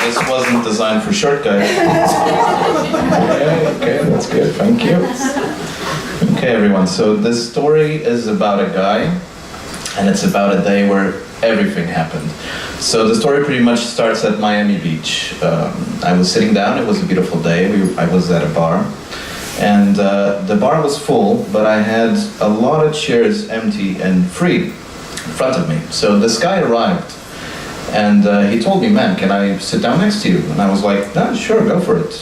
This wasn't designed for short guys. Okay, that's good, thank you. Okay, everyone, so this story is about a guy, and it's about a day where everything happened. So the story pretty much starts at Miami Beach. I was sitting down, it was a beautiful day, I was at a bar, and the bar was full, but I had a lot of chairs empty and free in front of me. So this guy arrived, and he told me, man, can I sit down next to you? And I was like, no, sure, go for it.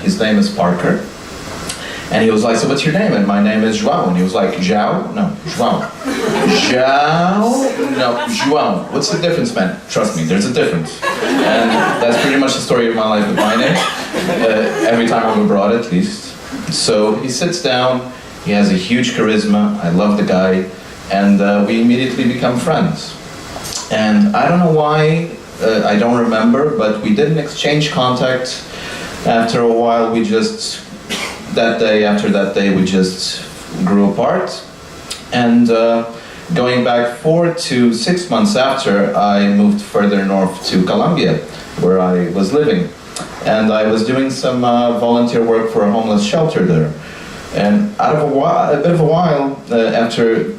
His name is Parker. And he was like, so what's your name? And my name is Joao. And he was like, Joao? No, Joao. Joao? No, Joao. What's the difference, man? Trust me, there's a difference. And that's pretty much the story of my life with my name. Every time I'm abroad, at least. So he sits down, he has a huge charisma, I love the guy, and we immediately become friends. And I don't know why, I don't remember, but we didn't exchange contact. After a while, we just, after that day, we just grew apart. And going back 4 to 6 months after, I moved further north to Colombia, where I was living. And I was doing some volunteer work for a homeless shelter there. And out of a bit of a while, after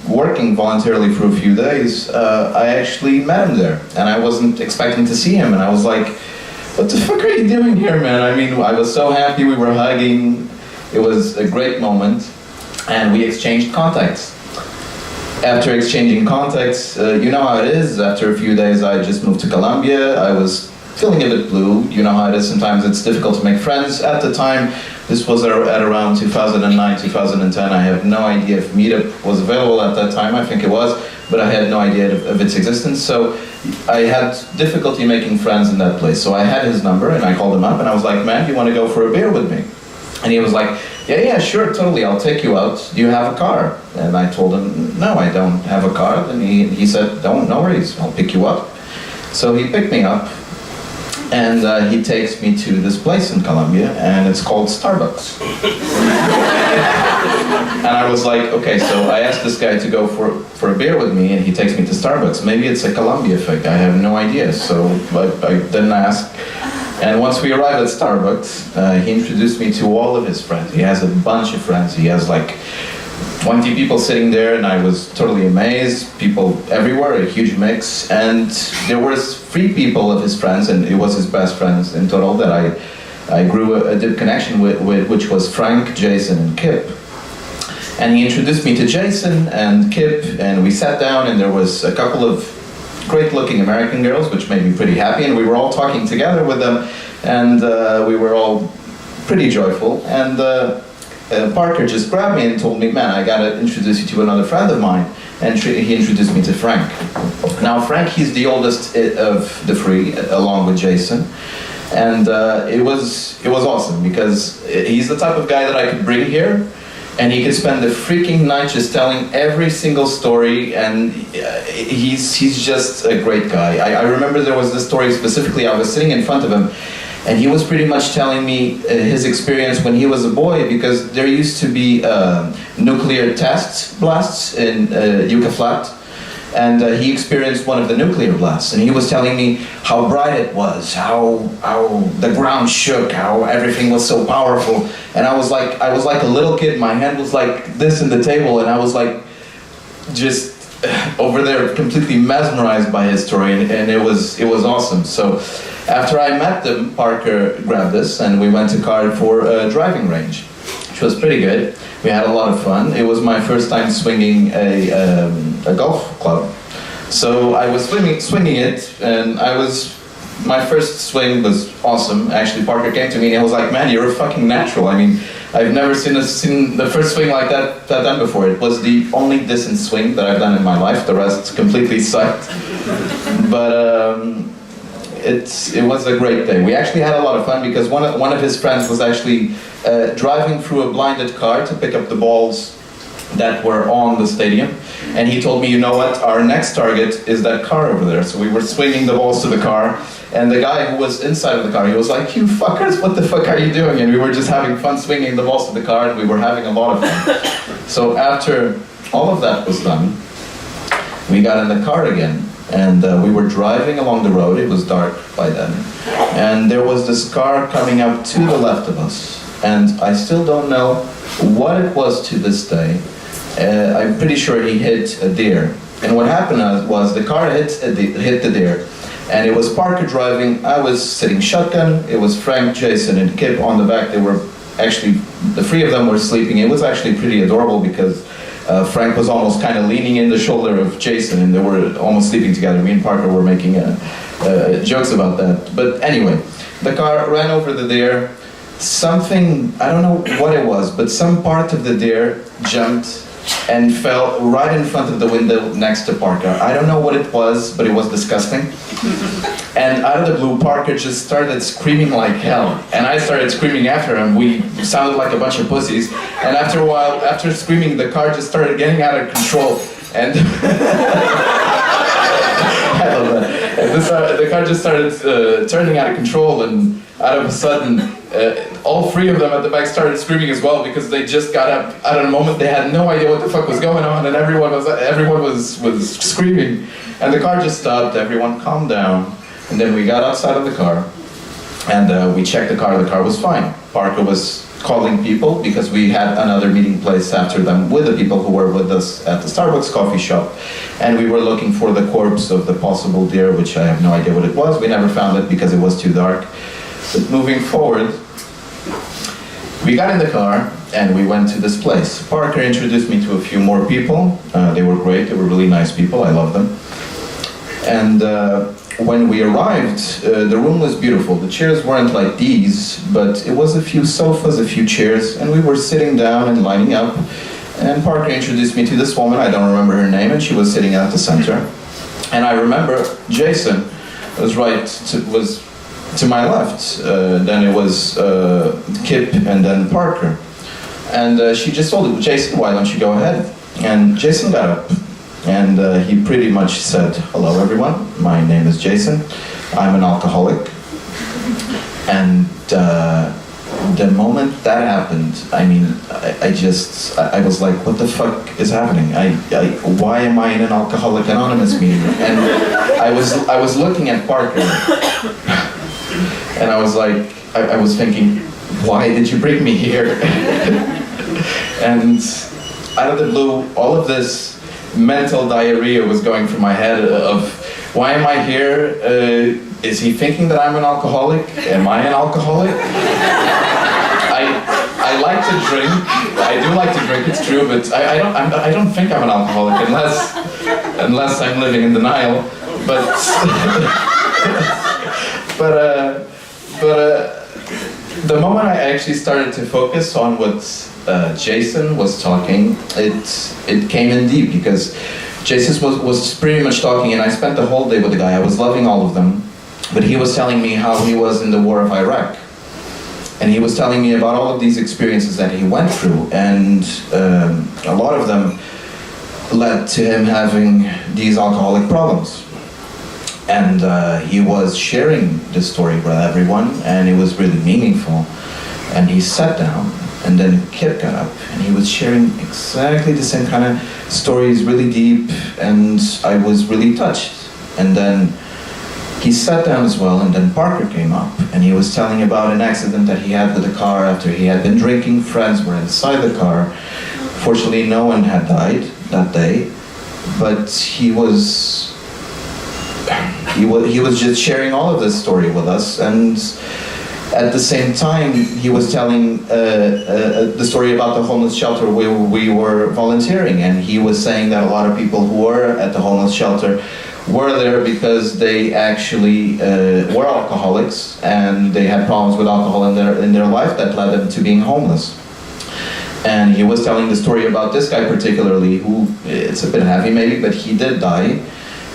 working voluntarily for a few days, I actually met him there. And I wasn't expecting to see him, and I was like, what the fuck are you doing here, man? I mean, I was so happy, we were hugging, it was a great moment, and we exchanged contacts. After exchanging contacts, you know how it is, after a few days I just moved to Colombia, I was feeling a bit blue, you know how it is, sometimes it's difficult to make friends. At the time, this was at around 2009, 2010, I have no idea if Meetup was available at that time, I think it was, but I had no idea of its existence, so I had difficulty making friends in that place. So I had his number and I called him up and I was like, man, do you want to go for a beer with me? And he was like, yeah, sure, totally, I'll take you out. Do you have a car? And I told him, no, I don't have a car. And he said, no worries, I'll pick you up. So he picked me up, and he takes me to this place in Colombia, and it's called Starbucks. And I was like, okay, so I asked this guy to go for a beer with me, and he takes me to Starbucks. Maybe it's a Colombia effect, I have no idea, so I didn't ask. And once we arrived at Starbucks, he introduced me to all of his friends. He has a bunch of friends. He has like 20 people sitting there, and I was totally amazed. People everywhere, a huge mix. And there was 3 people of his friends, and it was his best friends in total that I grew a deep connection with, which was Frank, Jason, and Kip. And he introduced me to Jason and Kip, and we sat down, and there was a couple of great-looking American girls, which made me pretty happy, and we were all talking together with them, and we were all pretty joyful. And Parker just grabbed me and told me, man, I gotta introduce you to another friend of mine. And he introduced me to Frank. Now Frank, he's the oldest of the 3, along with Jason. And it was awesome, because he's the type of guy that I could bring here, and he could spend the freaking night just telling every single story, and he's just a great guy. I remember there was this story specifically, I was sitting in front of him, and he was pretty much telling me his experience when he was a boy, because there used to be nuclear test blasts in Yucca Flat, and he experienced one of the nuclear blasts, and he was telling me how bright it was, how the ground shook, how everything was so powerful. And I was like a little kid, my hand was like this in the table, and I was like just over there completely mesmerized by his story, and it was awesome. So after I met them, Parker grabbed us and we went to Card for a driving range, which was pretty good. We had a lot of fun. It was my first time swinging a golf club. So I was swinging it, and my first swing was awesome. Actually, Parker came to me and he was like, man, you're a fucking natural. I mean, I've never seen the first swing like that done before. It was the only decent swing that I've done in my life. The rest completely sucked. But it was a great day. We actually had a lot of fun because one of his friends was actually driving through a blinded car to pick up the balls that were on the stadium, and he told me, you know what, our next target is that car over there. So we were swinging the balls to the car, and the guy who was inside of the car, he was like, you fuckers, what the fuck are you doing? And we were just having fun swinging the balls to the car, and we were having a lot of fun. So after all of that was done, we got in the car again, And we were driving along the road, it was dark by then, and there was this car coming up to the left of us. And I still don't know what it was to this day. I'm pretty sure he hit a deer. And what happened was the car hit the deer. And it was Parker driving, I was sitting shotgun, it was Frank, Jason, and Kip on the back. They were actually, the three of them were sleeping. It was actually pretty adorable because Frank was almost kind of leaning in the shoulder of Jason, and they were almost sleeping together. Me and Parker were making jokes about that. But anyway, the car ran over the deer. Something, I don't know what it was, but some part of the deer jumped and fell right in front of the window next to Parker. I don't know what it was, but it was disgusting. And out of the blue, Parker just started screaming like hell. And I started screaming after him. We sounded like a bunch of pussies. And after a while, after screaming, the car just started getting out of control. And I love that. And the car just started turning out of control, and out of a sudden, all three of them at the back started screaming as well, because they just got up at a moment. They had no idea what the fuck was going on, and everyone was screaming. And the car just stopped, everyone calmed down, and then we got outside of the car, and we checked the car was fine. Parker was calling people, because we had another meeting place after them with the people who were with us at the Starbucks coffee shop, and we were looking for the corpse of the possible deer, which I have no idea what it was. We never found it because it was too dark. But moving forward, we got in the car and we went to this place. Parker introduced me to a few more people. They were great, they were really nice people, I love them. And when we arrived, the room was beautiful. The chairs weren't like these, but it was a few sofas, a few chairs, and we were sitting down and lining up. And Parker introduced me to this woman, I don't remember her name, and she was sitting at the center. And I remember Jason was to my left. Then it was Kip and then Parker. And she just told him, Jason, why don't you go ahead? And Jason got up. And he pretty much said, hello everyone, my name is Jason, I'm an alcoholic. And the moment that happened, I mean, I was like, what the fuck is happening? Why am I in an Alcoholic Anonymous meeting? And I was looking at Parker, and I was like, I was thinking, why did you bring me here? And out of the blue, all of this mental diarrhea was going through my head of, why am I here? Is he thinking that I'm an alcoholic? Am I an alcoholic? I like to drink. I do like to drink, it's true, but I don't think I'm an alcoholic unless I'm living in denial. But the moment I actually started to focus on what Jason was talking, it came in deep, because Jason was pretty much talking, and I spent the whole day with the guy. I was loving all of them, but he was telling me how he was in the war of Iraq. And he was telling me about all of these experiences that he went through, and a lot of them led to him having these alcoholic problems. And he was sharing this story with everyone, and it was really meaningful. And he sat down, and then Kip got up, and he was sharing exactly the same kind of stories, really deep, and I was really touched. And then he sat down as well, and then Parker came up, and he was telling about an accident that he had with the car after he had been drinking. Friends were inside the car. Fortunately, no one had died that day, but he was just sharing all of this story with us, and at the same time, he was telling the story about the homeless shelter where we were volunteering, and he was saying that a lot of people who were at the homeless shelter were there because they actually were alcoholics, and they had problems with alcohol in their life that led them to being homeless. And he was telling the story about this guy particularly, who, it's a bit heavy maybe, but he did die.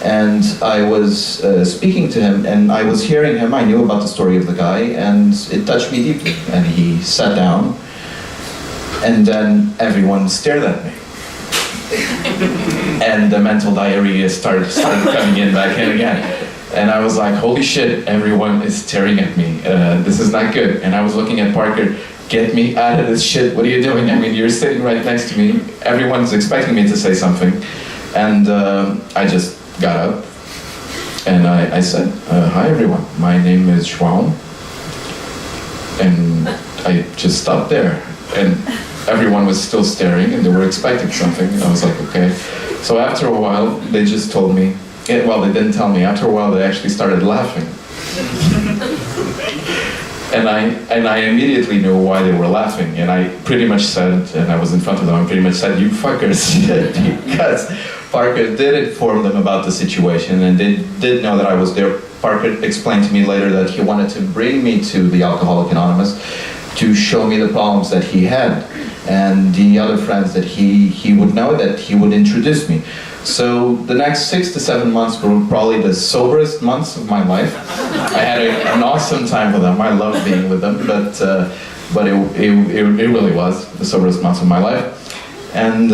And I was speaking to him, and I was hearing him. I knew about the story of the guy, and it touched me deeply. And he sat down, and then everyone stared at me. And the mental diarrhea started coming in back in again. And I was like, holy shit, everyone is staring at me. This is not good. And I was looking at Parker, get me out of this shit. What are you doing? I mean, you're sitting right next to me. Everyone's expecting me to say something. And I just got up, And I said, hi everyone, my name is Joao. And I just stopped there. And everyone was still staring and they were expecting something. And I was like, okay. So after a while, they just told me, well, they didn't tell me. After a while, they actually started laughing. And I immediately knew why they were laughing. And I pretty much said, and I was in front of them, I pretty much said, you fuckers, because Parker did inform them about the situation and they did know that I was there. Parker explained to me later that he wanted to bring me to the Alcoholic Anonymous to show me the problems that he had and the other friends that he would know, that he would introduce me. So the next 6 to 7 months were probably the soberest months of my life. I had an awesome time with them. I loved being with them, but it really was the soberest months of my life. And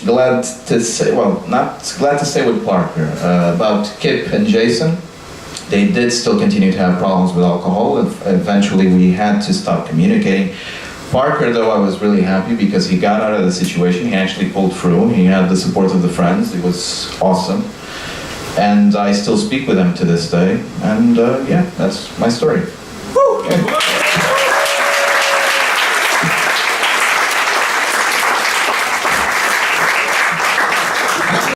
glad to say, well, not glad to say with Parker, about Kip and Jason, they did still continue to have problems with alcohol, and eventually we had to stop communicating. Parker, though, I was really happy because he got out of the situation. He actually pulled through. He had the support of the friends. It was awesome. And I still speak with him to this day. And yeah, that's my story. Woo! Yeah.